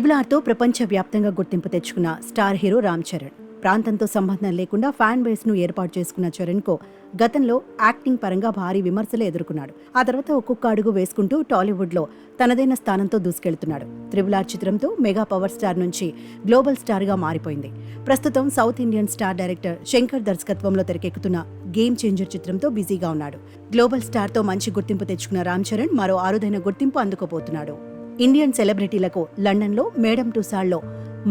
RRRతో ప్రపంచవ్యాప్తంగా గుర్తింపు తెచ్చుకున్న స్టార్ హీరో రామ్ చరణ్. ప్రాంతంతో సంబంధం లేకుండా ఫ్యాన్ బేస్ను ఏర్పాటు చేసుకున్న చరణ్కు గతంలో యాక్టింగ్ పరంగా భారీ విమర్శలు ఎదుర్కొన్నాడు. ఆ తర్వాత ఒక్కొక్క అడుగు వేసుకుంటూ టాలీవుడ్లో తనదైన స్థానంతో దూసుకెళ్తున్నాడు. RRR చిత్రంతో మెగా పవర్ స్టార్ నుంచి గ్లోబల్ స్టార్గా మారిపోయింది. ప్రస్తుతం south Indian star director Shankar దర్శకత్వంలో తెరకెక్కుతున్న గేమ్ చేంజర్ చిత్రంతో బిజీగా ఉన్నాడు. గ్లోబల్ స్టార్తో మంచి గుర్తింపు తెచ్చుకున్న రామ్ చరణ్ మరో అరుదైన గుర్తింపు అందుకోబోతున్నాడు. ఇండియన్ సెలబ్రిటీలకు లండన్లో మేడం టుసాడ్లో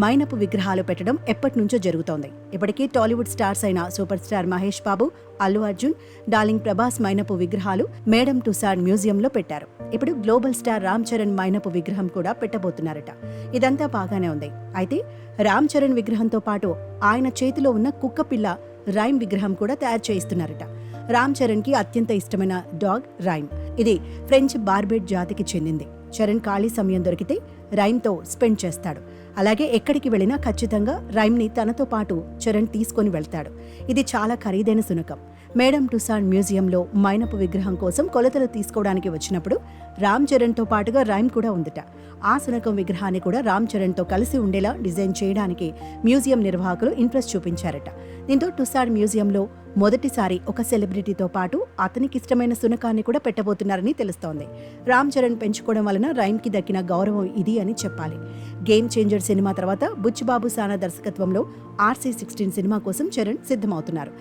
మైనపు విగ్రహాలు పెట్టడం ఎప్పటినుంచో జరుగుతోంది. ఇప్పటికీ టాలీవుడ్ స్టార్స్ అయిన super star Mahesh Babu, Allu Arjun, darling Prabhas మైనపు విగ్రహాలు మేడం టుసాడ్ మ్యూజియంలో పెట్టారు. ఇప్పుడు గ్లోబల్ స్టార్ రామ్ చరణ్ మైనపు విగ్రహం కూడా పెట్టబోతున్నారట. ఇదంతా బాగానే ఉంది. అయితే రామ్ చరణ్ విగ్రహంతో పాటు ఆయన చేతిలో ఉన్న కుక్కపిల్ల రైమ్ విగ్రహం కూడా తయారు చేయిస్తున్నారట. రామ్ చరణ్ కి అత్యంత ఇష్టమైన డాగ్ రైమ్. ఇది ఫ్రెంచ్ బార్బెట్ జాతికి చెందింది. చరణ్ ఖాళీ సమయం దొరికితే రైమ్తో స్పెండ్ చేస్తాడు. అలాగే ఎక్కడికి వెళ్ళినా ఖచ్చితంగా రైమ్ని తనతో పాటు చరణ్ తీసుకొని వెళ్తాడు. ఇది చాలా ఖరీదైన శునకం. మేడం టుసాడ్ మ్యూజియంలో మైనపు విగ్రహం కోసం కొలతలు తీసుకోవడానికి వచ్చినప్పుడు రామ్ చరణ్తో పాటుగా రైమ్ కూడా ఉందట. ఆ శునకం విగ్రహాన్ని కూడా రామ్ చరణ్తో కలిసి ఉండేలా డిజైన్ చేయడానికి మ్యూజియం నిర్వాహకులు ఇంట్రెస్ట్ చూపించారట. దీంతో టుసాడ్ మ్యూజియంలో మొదటిసారి ఒక సెలబ్రిటీతో పాటు అతనికి ఇష్టమైన శునకాన్ని కూడా పెట్టబోతున్నారని తెలుస్తోంది. రామ్ చరణ్ పెంచుకోవడం వలన రైమ్కి దక్కిన గౌరవం ఇది అని చెప్పాలి. గేమ్ చేంజర్ సినిమా తర్వాత బుచ్చిబాబు సానా దర్శకత్వంలో RC16 సినిమా కోసం చరణ్ సిద్ధమవుతున్నారు.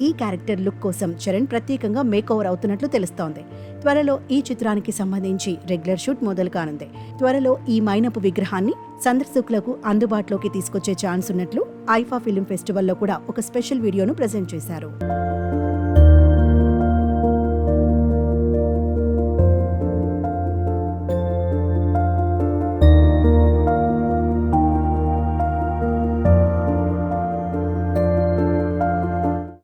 ఈ క్యారెక్టర్ లుక్ కోసం చరణ్ ప్రత్యేకంగా మేకోవర్ అవుతున్నట్లు తెలుస్తోంది. త్వరలో ఈ చిత్రానికి సంబంధించి రెగ్యులర్ షూట్ మొదలు కానుంది. త్వరలో ఈ మైనపు విగ్రహాన్ని సందర్శకులకు అందుబాటులోకి తీసుకొచ్చే ఛాన్స్ ఉన్నట్లు ఐఫా ఫిల్మ్ ఫెస్టివల్లో కూడా ఒక స్పెషల్ వీడియోను ప్రెజెంట్ చేశారు.